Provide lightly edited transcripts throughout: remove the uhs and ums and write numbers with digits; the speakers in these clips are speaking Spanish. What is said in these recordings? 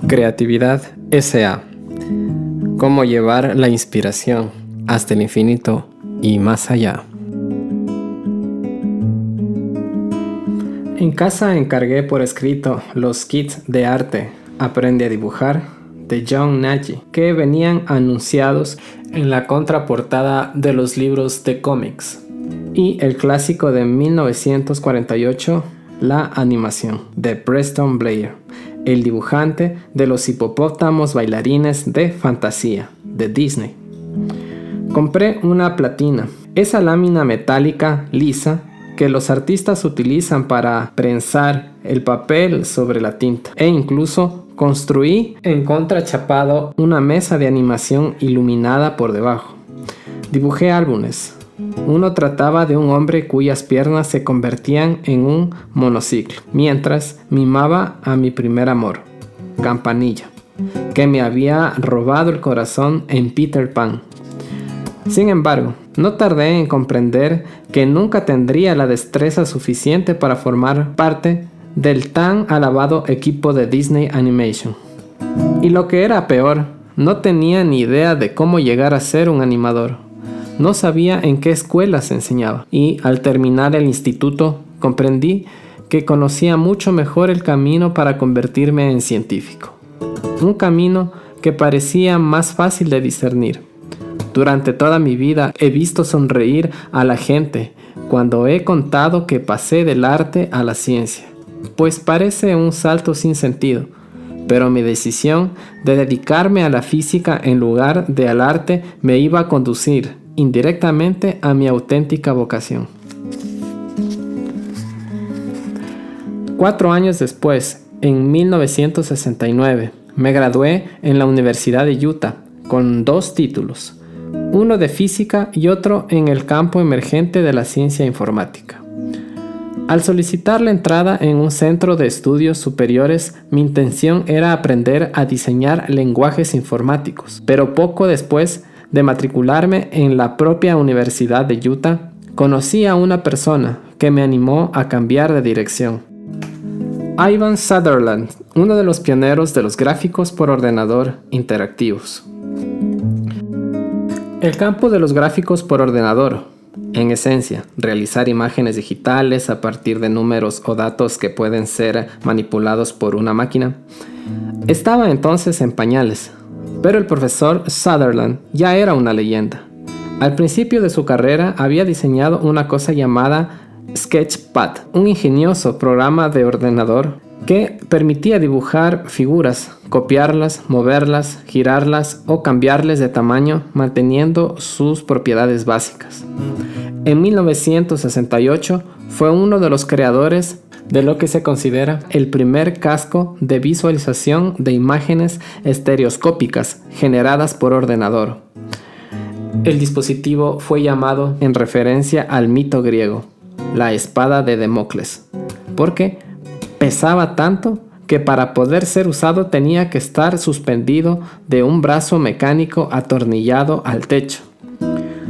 Creatividad S.A. Cómo llevar la inspiración hasta el infinito y más allá. En casa encargué por escrito los kits de arte Aprende a dibujar de John Nagy, que venían anunciados en la contraportada de los libros de cómics, y el clásico de 1948, La animación, de Preston Blair, el dibujante de los hipopótamos bailarines de fantasía de Disney. Compré una platina, esa lámina metálica lisa que los artistas utilizan para prensar el papel sobre la tinta, e incluso construí en contrachapado una mesa de animación iluminada por debajo. Dibujé álbumes. Uno trataba de un hombre cuyas piernas se convertían en un monociclo, mientras mimaba a mi primer amor, Campanilla, que me había robado el corazón en Peter Pan. Sin embargo, no tardé en comprender que nunca tendría la destreza suficiente para formar parte del tan alabado equipo de Disney Animation. Y lo que era peor, no tenía ni idea de cómo llegar a ser un animador. No sabía en qué escuela se enseñaba, y al terminar el instituto comprendí que conocía mucho mejor el camino para convertirme en científico. Un camino que parecía más fácil de discernir. Durante toda mi vida he visto sonreír a la gente cuando he contado que pasé del arte a la ciencia, pues parece un salto sin sentido, pero mi decisión de dedicarme a la física en lugar de al arte me iba a conducir indirectamente a mi auténtica vocación. 4 años después, en 1969, me gradué en la Universidad de Utah con 2 títulos, uno de física y otro en el campo emergente de la ciencia informática. Al solicitar la entrada en un centro de estudios superiores, mi intención era aprender a diseñar lenguajes informáticos, pero poco después de matricularme en la propia Universidad de Utah, conocí a una persona que me animó a cambiar de dirección. Ivan Sutherland, uno de los pioneros de los gráficos por ordenador interactivos. El campo de los gráficos por ordenador, en esencia, realizar imágenes digitales a partir de números o datos que pueden ser manipulados por una máquina, estaba entonces en pañales, pero el profesor Sutherland ya era una leyenda. Al principio de su carrera había diseñado una cosa llamada Sketchpad, un ingenioso programa de ordenador que permitía dibujar figuras, copiarlas, moverlas, girarlas o cambiarles de tamaño manteniendo sus propiedades básicas. En 1968 fue uno de los creadores de lo que se considera el primer casco de visualización de imágenes estereoscópicas generadas por ordenador. El dispositivo fue llamado en referencia al mito griego, la espada de Democles, porque pesaba tanto que para poder ser usado tenía que estar suspendido de un brazo mecánico atornillado al techo.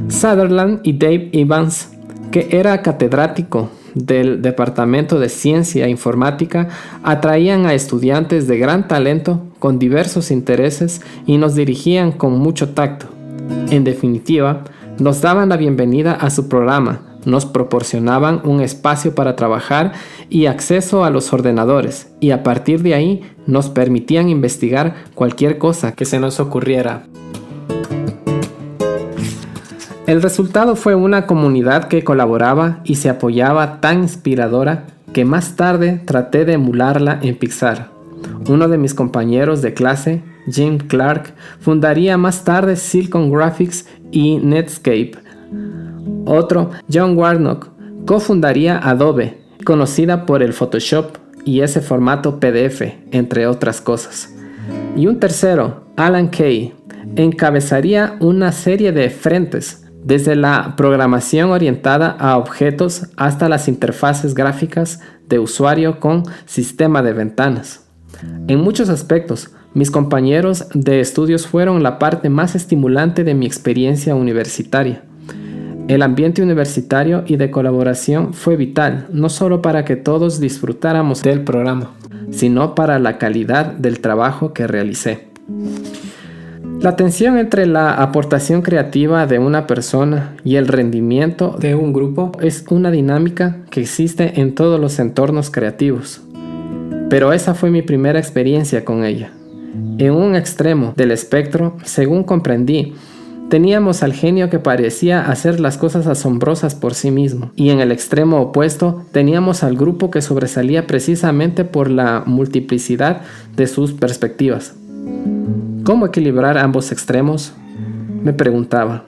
Sutherland y Dave Evans, que era catedrático del Departamento de Ciencia e Informática, atraían a estudiantes de gran talento con diversos intereses y nos dirigían con mucho tacto. En definitiva, nos daban la bienvenida a su programa, nos proporcionaban un espacio para trabajar y acceso a los ordenadores, y a partir de ahí nos permitían investigar cualquier cosa que se nos ocurriera. El resultado fue una comunidad que colaboraba y se apoyaba tan inspiradora que más tarde traté de emularla en Pixar. Uno de mis compañeros de clase, Jim Clark, fundaría más tarde Silicon Graphics y Netscape. Otro, John Warnock, cofundaría Adobe, conocida por el Photoshop y ese formato PDF, entre otras cosas. Y un tercero, Alan Kay, encabezaría una serie de frentes, desde la programación orientada a objetos hasta las interfaces gráficas de usuario con sistema de ventanas. En muchos aspectos, mis compañeros de estudios fueron la parte más estimulante de mi experiencia universitaria. El ambiente universitario y de colaboración fue vital, no solo para que todos disfrutáramos del programa, sino para la calidad del trabajo que realicé. La tensión entre la aportación creativa de una persona y el rendimiento de un grupo es una dinámica que existe en todos los entornos creativos. Pero esa fue mi primera experiencia con ella. En un extremo del espectro, según comprendí, teníamos al genio que parecía hacer las cosas asombrosas por sí mismo, y en el extremo opuesto teníamos al grupo que sobresalía precisamente por la multiplicidad de sus perspectivas. ¿Cómo equilibrar ambos extremos?, me preguntaba.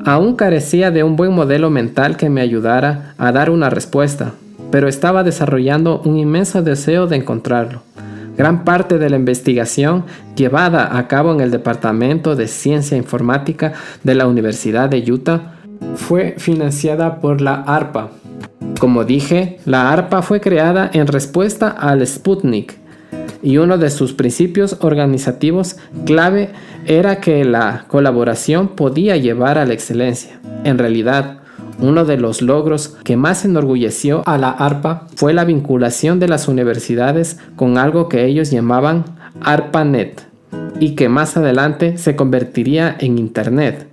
Aún carecía de un buen modelo mental que me ayudara a dar una respuesta, pero estaba desarrollando un inmenso deseo de encontrarlo. Gran parte de la investigación llevada a cabo en el Departamento de Ciencia Informática de la Universidad de Utah fue financiada por la ARPA. Como dije, la ARPA fue creada en respuesta al Sputnik, y uno de sus principios organizativos clave era que la colaboración podía llevar a la excelencia. En realidad, uno de los logros que más enorgulleció a la ARPA fue la vinculación de las universidades con algo que ellos llamaban ARPANET y que más adelante se convertiría en Internet.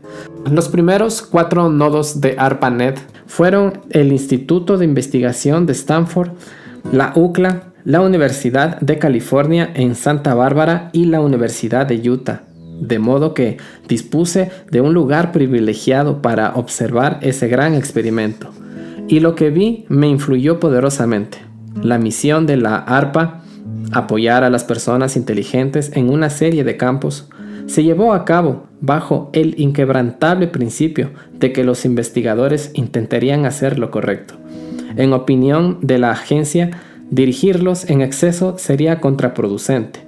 Los primeros 4 nodos de ARPANET fueron el Instituto de Investigación de Stanford, la UCLA, la Universidad de California en Santa Bárbara y la Universidad de Utah. De modo que dispuse de un lugar privilegiado para observar ese gran experimento. Y lo que vi me influyó poderosamente. La misión de la ARPA, apoyar a las personas inteligentes en una serie de campos, se llevó a cabo bajo el inquebrantable principio de que los investigadores intentarían hacer lo correcto. En opinión de la agencia, dirigirlos en exceso sería contraproducente.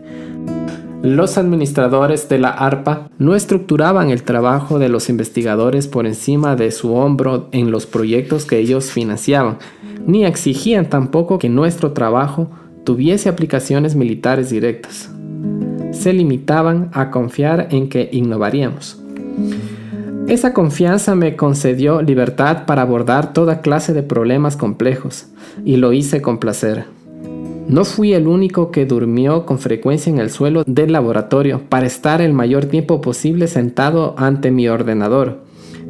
Los administradores de la ARPA no estructuraban el trabajo de los investigadores por encima de su hombro en los proyectos que ellos financiaban, ni exigían tampoco que nuestro trabajo tuviese aplicaciones militares directas. Se limitaban a confiar en que innovaríamos. Esa confianza me concedió libertad para abordar toda clase de problemas complejos, y lo hice con placer. No fui el único que durmió con frecuencia en el suelo del laboratorio para estar el mayor tiempo posible sentado ante mi ordenador.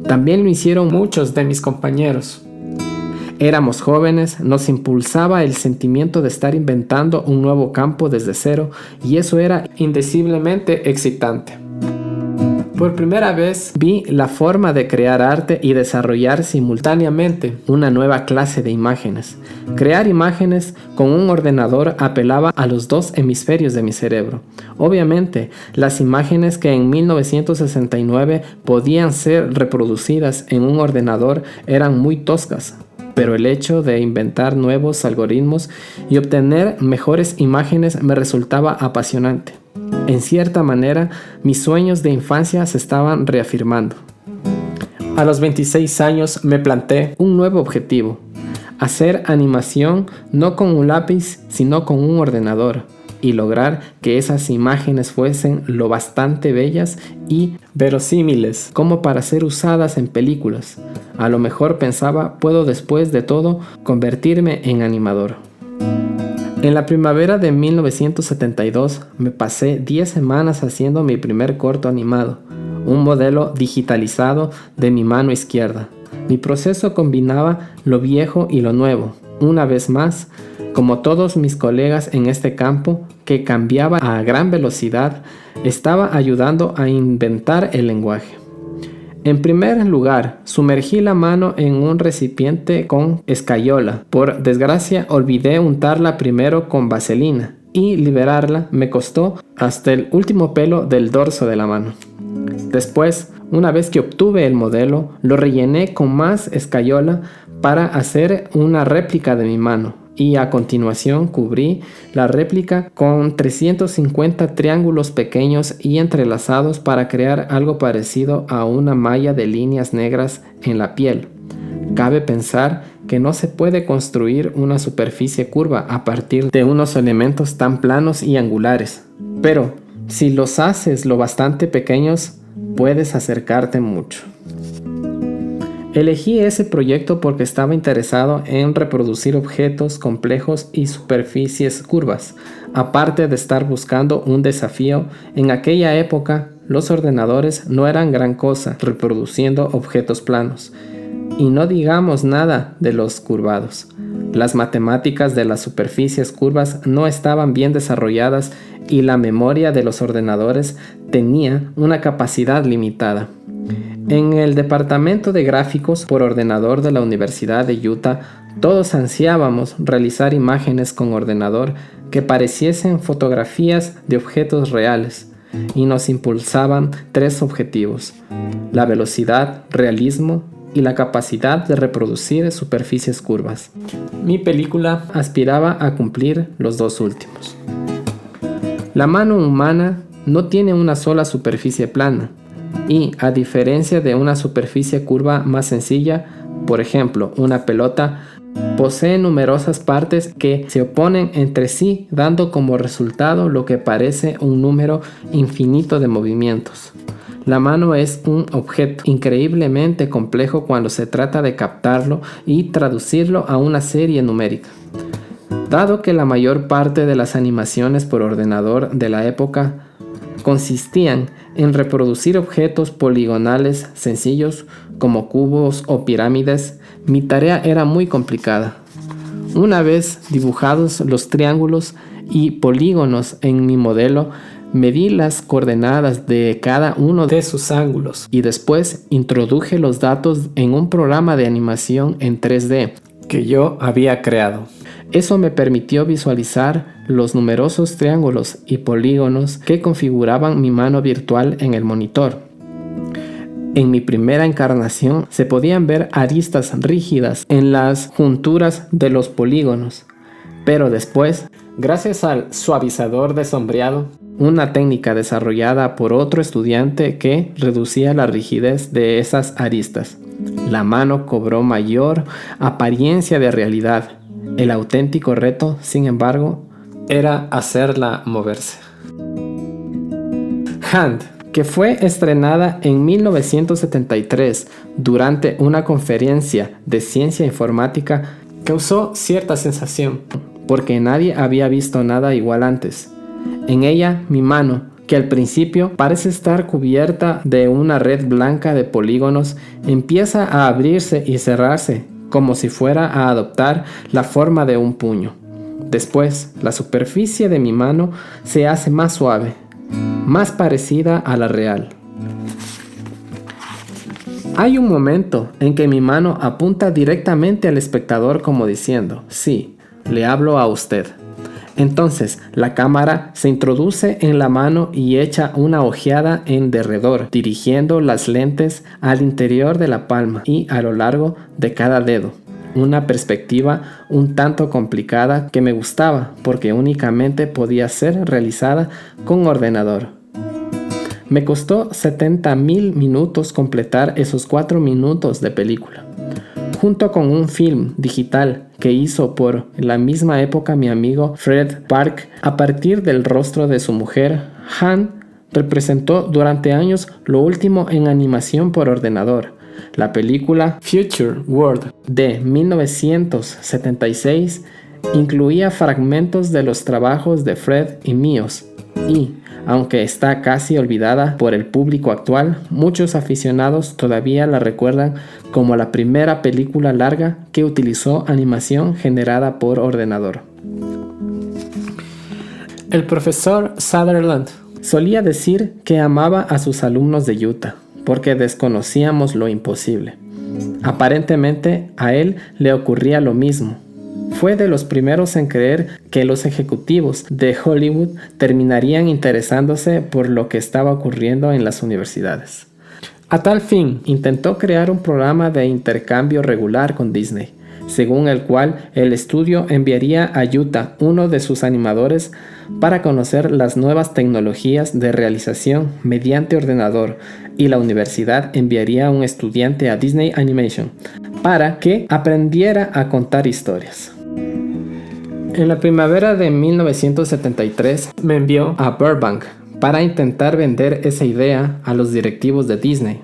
También lo hicieron muchos de mis compañeros. Éramos jóvenes, nos impulsaba el sentimiento de estar inventando un nuevo campo desde cero, y eso era indeciblemente excitante. Por primera vez vi la forma de crear arte y desarrollar simultáneamente una nueva clase de imágenes. Crear imágenes con un ordenador apelaba a los 2 hemisferios de mi cerebro. Obviamente, las imágenes que en 1969 podían ser reproducidas en un ordenador eran muy toscas, pero el hecho de inventar nuevos algoritmos y obtener mejores imágenes me resultaba apasionante. En cierta manera, mis sueños de infancia se estaban reafirmando. A los 26 años me planteé un nuevo objetivo: hacer animación no con un lápiz, sino con un ordenador, y lograr que esas imágenes fuesen lo bastante bellas y verosímiles como para ser usadas en películas. A lo mejor pensaba, puedo después de todo convertirme en animador. En la primavera de 1972 me pasé 10 semanas haciendo mi primer corto animado, un modelo digitalizado de mi mano izquierda. Mi proceso combinaba lo viejo y lo nuevo. Una vez más, como todos mis colegas en este campo, que cambiaba a gran velocidad, estaba ayudando a inventar el lenguaje. En primer lugar, sumergí la mano en un recipiente con escayola. Por desgracia, olvidé untarla primero con vaselina, y liberarla me costó hasta el último pelo del dorso de la mano. Después, una vez que obtuve el modelo, lo rellené con más escayola para hacer una réplica de mi mano. Y a continuación cubrí la réplica con 350 triángulos pequeños y entrelazados para crear algo parecido a una malla de líneas negras en la piel. Cabe pensar que no se puede construir una superficie curva a partir de unos elementos tan planos y angulares, pero si los haces lo bastante pequeños, puedes acercarte mucho. Elegí ese proyecto porque estaba interesado en reproducir objetos complejos y superficies curvas. Aparte de estar buscando un desafío, en aquella época los ordenadores no eran gran cosa reproduciendo objetos planos. Y no digamos nada de los curvados. Las matemáticas de las superficies curvas no estaban bien desarrolladas y la memoria de los ordenadores tenía una capacidad limitada. En el departamento de gráficos por ordenador de la Universidad de Utah, todos ansiábamos realizar imágenes con ordenador que pareciesen fotografías de objetos reales, y nos impulsaban 3 objetivos: la velocidad, realismo y la capacidad de reproducir superficies curvas. Mi película aspiraba a cumplir los 2 últimos. La mano humana no tiene una sola superficie plana y, a diferencia de una superficie curva más sencilla, por ejemplo, una pelota, posee numerosas partes que se oponen entre sí, dando como resultado lo que parece un número infinito de movimientos. La mano es un objeto increíblemente complejo cuando se trata de captarlo y traducirlo a una serie numérica. Dado que la mayor parte de las animaciones por ordenador de la época consistían en reproducir objetos poligonales sencillos como cubos o pirámides, mi tarea era muy complicada. Una vez dibujados los triángulos y polígonos en mi modelo, medí las coordenadas de cada uno de sus ángulos y después introduje los datos en un programa de animación en 3D que yo había creado. Eso me permitió visualizar los numerosos triángulos y polígonos que configuraban mi mano virtual en el monitor. En mi primera encarnación se podían ver aristas rígidas en las junturas de los polígonos, pero después, gracias al suavizador de sombreado, una técnica desarrollada por otro estudiante que reducía la rigidez de esas aristas, la mano cobró mayor apariencia de realidad. El auténtico reto, sin embargo, era hacerla moverse. Hand, que fue estrenada en 1973 durante una conferencia de ciencia informática, causó cierta sensación, porque nadie había visto nada igual antes. En ella, mi mano, que al principio parece estar cubierta de una red blanca de polígonos, empieza a abrirse y cerrarse, como si fuera a adoptar la forma de un puño. Después, la superficie de mi mano se hace más suave, más parecida a la real. Hay un momento en que mi mano apunta directamente al espectador como diciendo: sí, le hablo a usted. Entonces, la cámara se introduce en la mano y echa una ojeada en derredor, dirigiendo las lentes al interior de la palma y a lo largo de cada dedo. Una perspectiva un tanto complicada que me gustaba porque únicamente podía ser realizada con ordenador. Me costó 70,000 minutos completar esos 4 minutos de película. Junto con un film digital que hizo por la misma época mi amigo Fred Park a partir del rostro de su mujer, Han representó durante años lo último en animación por ordenador. La película Future World de 1976 incluía fragmentos de los trabajos de Fred y míos y, aunque está casi olvidada por el público actual, muchos aficionados todavía la recuerdan como la primera película larga que utilizó animación generada por ordenador. El profesor Sutherland solía decir que amaba a sus alumnos de Utah porque desconocíamos lo imposible. Aparentemente a él le ocurría lo mismo. Fue de los primeros en creer que los ejecutivos de Hollywood terminarían interesándose por lo que estaba ocurriendo en las universidades. A tal fin, intentó crear un programa de intercambio regular con Disney, según el cual el estudio enviaría a Utah uno de sus animadores para conocer las nuevas tecnologías de realización mediante ordenador, y la universidad enviaría a un estudiante a Disney Animation para que aprendiera a contar historias. En la primavera de 1973 me envió a Burbank para intentar vender esa idea a los directivos de Disney.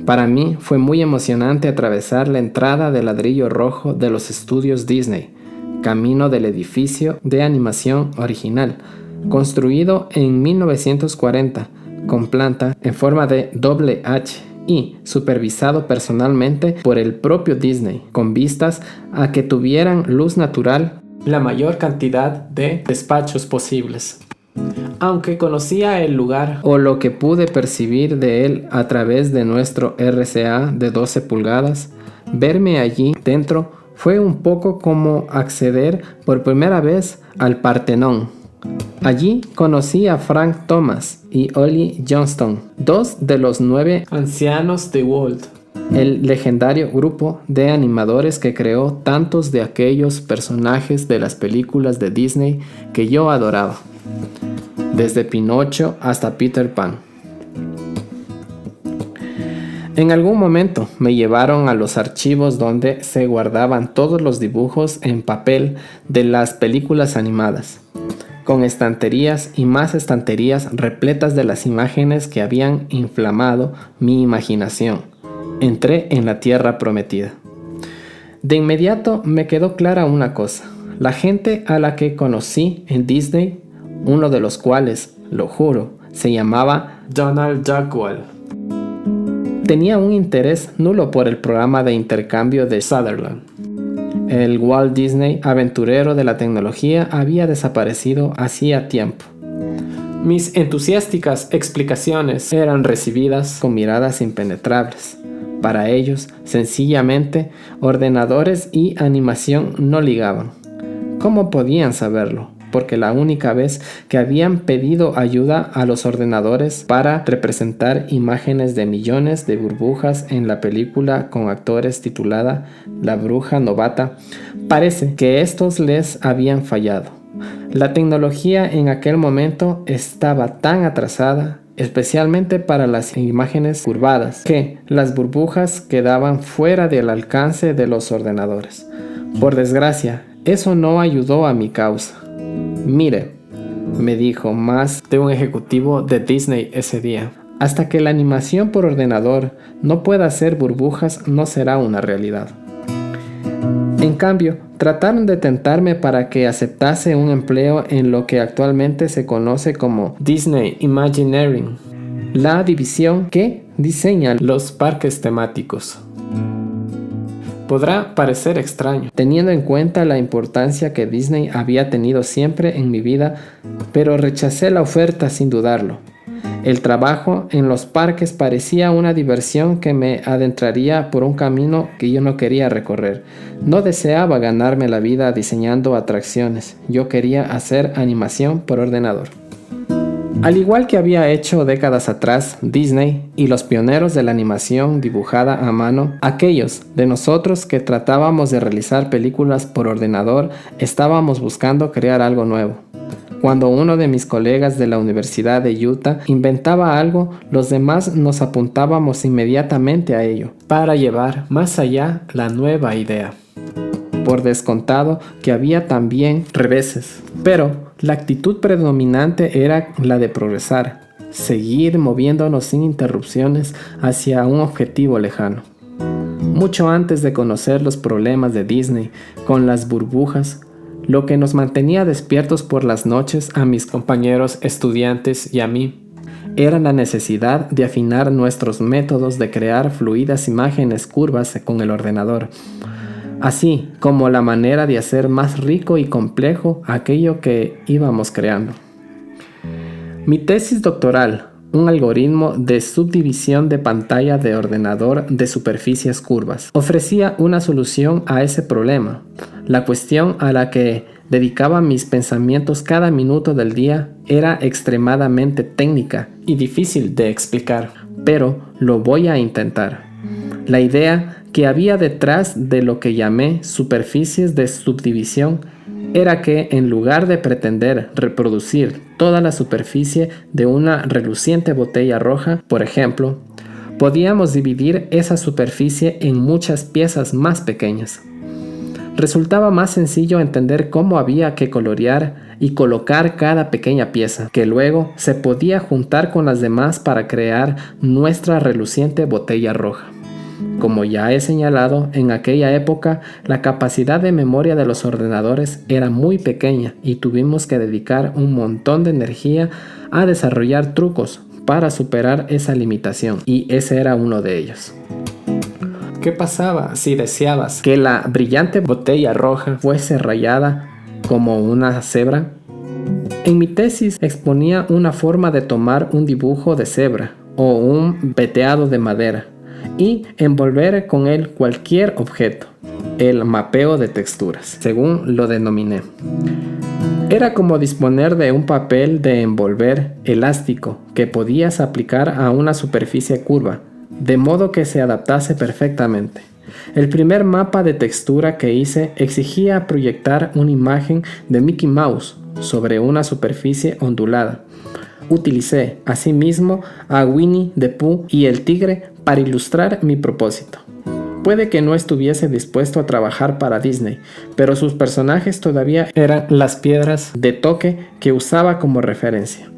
Para mí fue muy emocionante atravesar la entrada de ladrillo rojo de los estudios Disney, camino del edificio de animación original, construido en 1940, con planta en forma de doble H y supervisado personalmente por el propio Disney, con vistas a que tuvieran luz natural la mayor cantidad de despachos posibles. Aunque conocía el lugar o lo que pude percibir de él a través de nuestro RCA de 12 pulgadas, verme allí dentro fue un poco como acceder por primera vez al Partenón. Allí conocí a Frank Thomas y Ollie Johnston, dos de los 9 ancianos de Walt, el legendario grupo de animadores que creó tantos de aquellos personajes de las películas de Disney que yo adoraba, desde Pinocho hasta Peter Pan. En algún momento me llevaron a los archivos donde se guardaban todos los dibujos en papel de las películas animadas, con estanterías y más estanterías repletas de las imágenes que habían inflamado mi imaginación. Entré en la tierra prometida. De inmediato me quedó clara una cosa: la gente a la que conocí en Disney, uno de los cuales, lo juro, se llamaba Donald Jackwell, tenía un interés nulo por el programa de intercambio de Sutherland. El Walt Disney aventurero de la tecnología había desaparecido hacía tiempo. Mis entusiásticas explicaciones eran recibidas con miradas impenetrables. Para ellos, sencillamente, ordenadores y animación no ligaban. ¿Cómo podían saberlo? Porque la única vez que habían pedido ayuda a los ordenadores para representar imágenes de millones de burbujas en la película con actores titulada La Bruja Novata, parece que estos les habían fallado. La tecnología en aquel momento estaba tan atrasada, especialmente para las imágenes curvadas, que las burbujas quedaban fuera del alcance de los ordenadores. Por desgracia, eso no ayudó a mi causa. Mire, me dijo más de un ejecutivo de Disney ese día, hasta que la animación por ordenador no pueda hacer burbujas no será una realidad. En cambio, trataron de tentarme para que aceptase un empleo en lo que actualmente se conoce como Disney Imagineering, la división que diseña los parques temáticos. Podrá parecer extraño, teniendo en cuenta la importancia que Disney había tenido siempre en mi vida, pero rechacé la oferta sin dudarlo. El trabajo en los parques parecía una diversión que me adentraría por un camino que yo no quería recorrer. No deseaba ganarme la vida diseñando atracciones, yo quería hacer animación por ordenador. Al igual que había hecho décadas atrás Disney y los pioneros de la animación dibujada a mano, aquellos de nosotros que tratábamos de realizar películas por ordenador estábamos buscando crear algo nuevo. Cuando uno de mis colegas de la Universidad de Utah inventaba algo, los demás nos apuntábamos inmediatamente a ello, para llevar más allá la nueva idea. Por descontado que había también reveses, pero la actitud predominante era la de progresar, seguir moviéndonos sin interrupciones hacia un objetivo lejano. Mucho antes de conocer los problemas de Disney con las burbujas, lo que nos mantenía despiertos por las noches a mis compañeros estudiantes y a mí era la necesidad de afinar nuestros métodos de crear fluidas imágenes curvas con el ordenador, así como la manera de hacer más rico y complejo aquello que íbamos creando. Mi tesis doctoral, un algoritmo de subdivisión de pantalla de ordenador de superficies curvas, ofrecía una solución a ese problema. La cuestión a la que dedicaba mis pensamientos cada minuto del día era extremadamente técnica y difícil de explicar, pero lo voy a intentar. La idea que había detrás de lo que llamé superficies de subdivisión era que en lugar de pretender reproducir toda la superficie de una reluciente botella roja, por ejemplo, podíamos dividir esa superficie en muchas piezas más pequeñas. Resultaba más sencillo entender cómo había que colorear y colocar cada pequeña pieza, que luego se podía juntar con las demás para crear nuestra reluciente botella roja. Como ya he señalado, en aquella época la capacidad de memoria de los ordenadores era muy pequeña y tuvimos que dedicar un montón de energía a desarrollar trucos para superar esa limitación, y ese era uno de ellos. ¿Qué pasaba si deseabas que la brillante botella roja fuese rayada como una cebra? En mi tesis exponía una forma de tomar un dibujo de cebra o un veteado de madera y envolver con él cualquier objeto, el mapeo de texturas, según lo denominé. Era como disponer de un papel de envolver elástico que podías aplicar a una superficie curva, de modo que se adaptase perfectamente. El primer mapa de textura que hice exigía proyectar una imagen de Mickey Mouse sobre una superficie ondulada. Utilicé asimismo a Winnie the Pooh y el tigre para ilustrar mi propósito. Puede que no estuviese dispuesto a trabajar para Disney, pero sus personajes todavía eran las piedras de toque que usaba como referencia.